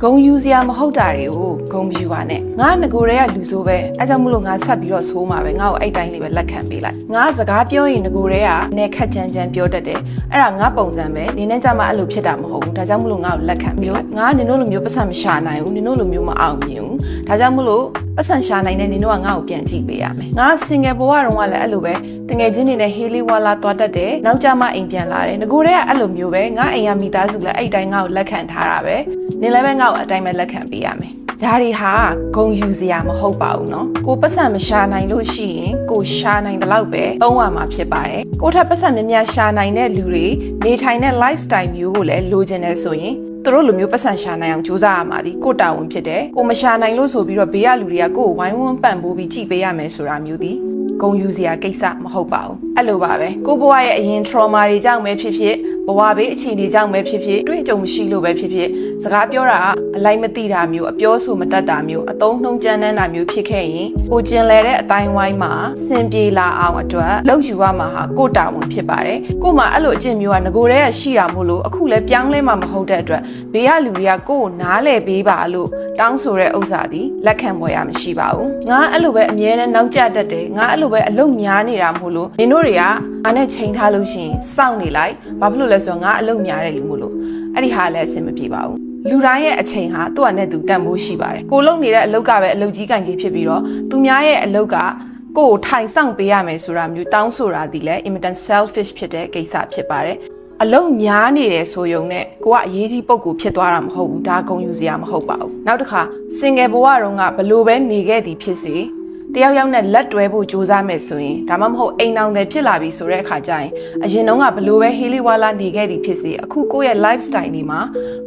ဂုံယူစရာမဟုတ်တာတွေကိုဂုံယူပါနဲ့ငါငကိုတွေကလူဆိုးပဲအဲကြောင့်မလို့ငါဆက်ပြီးတော့ဆိုးမှာပဲငါ့ကိုအဲ့တိုင်းလေးပဲလက်ခံပေးလိုက်ငါစကားပြောရင်ငကိုတွေကနဲ့ခက်ချမ်းချမ်းပြောတတ်တယ်အဲ့ဒါငါပုံစံပဲနင်းနဲ့ကြမှာအဲ့လိုဖြစ်တာမဟုတ်ဘူးဒါကြောင့်မလို့ငါ့ကိုလက်ခံပြီးငါနင်တို့လိုမျိုးပတ်စံမရှာနိုင်ဘူးနင်တို့လိုမျိုးမအောင်မြင်ဘူးဒါကြောင့်မလို့ပတ်စံရှာနိုင်တဲ့နင်တို့ကငါ့ကိုပြန်ကြည့်ပေးရမယ်ငါစင်ငယ်ဘဝတုန်းကလည်းအဲ့လိုပဲတငယ်ချင်းတွေနဲ့ဟေးလေးဝါလာသွားတတ်တယ်နောက်ကြမှာအိမ်ပြန်လာတယ်ငကိုတွေကအဲ့လိုမျိုးပဲငါအိမ်ကမိသားစုလည်းအဲ့တိုင်းငါ့ကိုလက်ခံထားတာပဲနင်လည်းပဲငါ့ကိုအတိုင်းပဲလက်ခံပေးရမယ်ဒါတွေဟာဂုံယူစရာမဟုတ်ပါဘူးเนาะကိုပတ်စံမရှာနိုင်လို့ရှိရင်ကိုရှာနိုင်တဲ့လောက်ပဲသုံးရမှာဖြစ်ပါတယ်ကိုထပ်ပတ်စံများများရှာနိုင်တဲ့လူတွေနေထိုင်တဲ့ lifestyle မျိုးကိုလည်းလိုချင်တယ်ဆိုရင်သူတို့လိုမျိုးပတ်စံရှာနိုင်အောင်ကြိုးစားရမှာဒီကိုတာဝန်ဖြစ်တယ်ကိုမရှာနိုင်လို့ဆိုပြီးတော့ဘေးကလူတွေကကိုကိုဝိုင်းဝန်းပံ့ပိုးပြီးကြည့်ပေးရမယ်ဆိုတာမျိုးဒီဂုံယူစရာကိစ္စမဟုတ်ပါဘူးအဲ့လိုပါပဲကိုဘဝရဲ့အရင် trauma တွေကြောင့်ပဲဖြစ်ဖြစ်ဘဝဘေးအခြေအနေကြောင့်ပဲဖြစ်ဖြစ်တွေ့ကြုံမရှိလို့ပဲဖြစ်ဖြစ်စကားပြောတာအလိုက်မသိတာမျိုးအပြောဆိုမတတ်တာမျိုးအသုံးနှုံးကြမ်းတမ်းတာမျိုးဖြစ်ခဲ့ရင်ကိုကျင်လည်တဲ့အတိုင်းဝိုင်းမှာစင်ပြေလာအောင်အတွက်လောက်ယူရမှာဟာကိုတာဝန်ဖြစ်ပါတယ်ကိုမှအဲ့လိုအကျင့်မျိုးကငကိုတဲ့ရှိတာမို့လို့အခုလဲပြောင်းလဲမှာမဟုတ်တဲ့အတွက်ဘေးကလူတွေကကိုကိုနားလဲပေးပါလို့တောင်းဆိုတဲ့ဥစ္စာဒီလက်ခံပွဲရမရှိပါဘူးငါအဲ့လိုပဲအမြဲတမ်းနောက်ကျတတ်တယ်ငါအဲ့လိုပဲအလုပ်များနေတာမို့လို့နင်တို့တွေကငါနဲ့ချိန်ထားလို့ရှိရင်စောင့်နေလိုက်ဘာဖြစ်လို့လဲဆိုတော့ငါအလုပ်များတယ်လူမို့လို့အဲ့ဒီဟာလည်းအဆင်မပြေပါဘူးလူတိုင်းရဲ့အချိန်ဟာသူ့အနေနဲ့သူတန်ဖိုးရှိပါတယ်ကိုလုံနေတဲ့အလုပ်ကပဲအလုပ်ကြီးကင်ကြီးဖြစ်ပြီးတော့သူများရဲ့အလုပ်ကကိုကိုထိုင်ဆောင်ပေးရမယ်ဆိုတာမျိုးတောင်းဆိုတာဒီလဲ immense selfish ဖြစ်တဲ့ကိစ္စဖြစ်ပါတယ်အလုံးများနေတယ်ဆိုရုံနဲ့ကိုကအရေးကြီးပုံကိုဖြစ်သွားတာမဟုတ်ဘူးဒါဂုံယူစရာမဟုတ်ပါဘူးနောက်တစ်ခါစင်ငယ်ဘဝတုန်းကဘလို့ပဲနေခဲ့သည်ဖြစ်စေတယောက်ယောက်နဲ့လက်တွဲဖို့ကြိုးစားမယ်ဆိုရင်ဒါမှမဟုတ်အိမ်အောင်တယ်ဖြစ်လာပြီဆိုတဲ့အခါကျရင်အရင်တုန်းကဘလို့ပဲဟေးလေးဝါလာနေခဲ့သည်ဖြစ်စေအခုကိုယ့်ရဲ့ lifestyle ဒီမှာ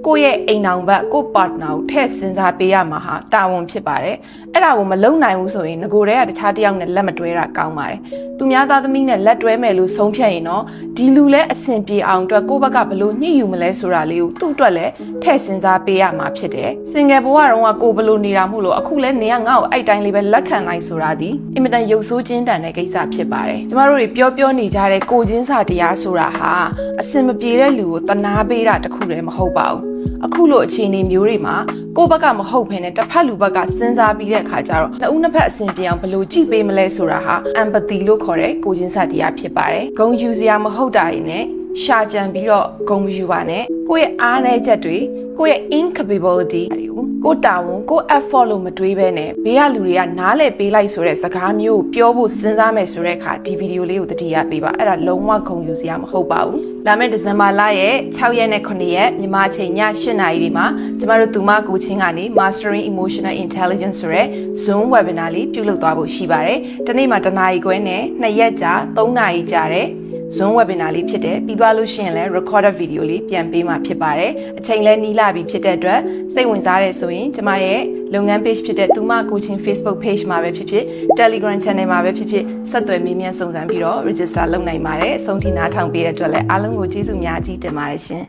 ကိုယ့်ရဲ့အိမ်အောင်ဘက်ကိုယ့် partner ကိုထည့်စဉ်းစားပေးရမှာဟာတာဝန်ဖြစ်ပါတယ်အဲ့ဒါကိုမလုံနိုင်ဘူးဆိုရင်ငကိုတွေကတခြားတယောက်နဲ့လက်မတွဲတာကောင်းပါတယ်သူများသားသမီးနဲ့လက်တွဲမယ်လို့ဆုံးဖြတ်ရင်တော့ဒီလူလဲအဆင်ပြေအောင်အတွက်ကိုယ့်ဘက်ကဘလို့ညှိယူမလဲဆိုတာလေးကိုသူ့အတွက်လဲထည့်စဉ်းစားပေးရမှာဖြစ်တယ်စင်ငယ်ဘဝတုန်းကကိုဘလို့နေတာမို့လို့အခုလဲနေကငါ့ကိုအဲ့တိုင်းလေးပဲလက်ခံနိုင်ဆိုတာဒီအင်မတန်ရုပ်ဆိုးခြင်းတန်တဲ့ကိစ္စဖြစ်ပါတယ်ကျမတို့တွေပြောနေကြတဲ့ကိုချင်းစာတရားဆိုတာဟာအစင်မပြေတဲ့လူကိုတနာပေးတာတခုတည်းမဟုတ်ပါဘူးအခုလိုအခြေအနေမျိုးတွေမှာကိုယ့်ဘက်ကမဟုတ်ဘဲနဲ့တစ်ဖက်လူဘက်ကစဉ်းစားပြီးတဲ့အခါကျတော့နှစ်ဦးနှစ်ဖက်အဆင်ပြေအောင်ဘယ်လိုကြည့်ပေးမလဲဆိုတာဟာ empathy လို့ခေါ်တဲ့ကိုချင်းစာတရားဖြစ်ပါတယ်ဂုဏ်ယူစရာမဟုတ်တာတွေနဲ့ရှာကြံပြီးတော့ဂုဏ်ယူပါနဲ့ကိုယ့်ရဲ့အားနည်းချက်တွေကိုယ့်ရဲ့ incapability တွေကိုတာဝန်ကို effort လို့မတွေးဘဲနဲ့ဘေးကလူတွေကနားလဲပေးလိုက်ဆိုတဲ့စကားမျိုးကိုပြောဖို့စဉ်းစားမယ်ဆိုတဲ့အခါဒီဗီဒီယိုလေးကိုတတိယပေးပါအဲ့ဒါလုံးဝဂုဏ်ယူစရာမဟုတ်ပါဘူးလာမယ့်ဒီဇင်ဘာလရဲ့6ရက်နဲ့9ရက်မြန်မာချိန်ည8:00နာရီဒီမှာကျမတို့သူမကိုချင်းကနေ Mastering Emotional Intelligence ဆိုတဲ့ Zoom webinar လေးပြုလုပ်သွားဖို့ရှိပါတယ်တနေ့မှာ1နာရီခွဲနဲ့2ရက်ကြာ3နာရီကြာတဲ့Zoom webinar လေးဖြစ်တယ်ပြီးသွားလို့ရှိရင်လည်း recorded video လေးပြန်ပေးမှာဖြစ်ပါတယ်အချိန်လည်းနီးလာပြီဖြစ်တဲ့အတွက်စိတ်ဝင်စားတဲ့ဆိုရင်ကျမရဲ့လုပ်ငန်း page ဖြစ်တဲ့သူမကိုချင်း Facebook page မှာပဲဖြစ်ဖြစ် Telegram channel မှာပဲဖြစ်ဖြစ်ဆက်သွယ်မေးမြန်းစုံစမ်းပြီးတော့ register လုပ်နိုင်ပါတယ်အဆုံးထိနားထောင်ပေးတဲ့အတွက်လည်းအားလုံးကိုကျေးဇူးများကြီးတင်ပါတယ်ရှင်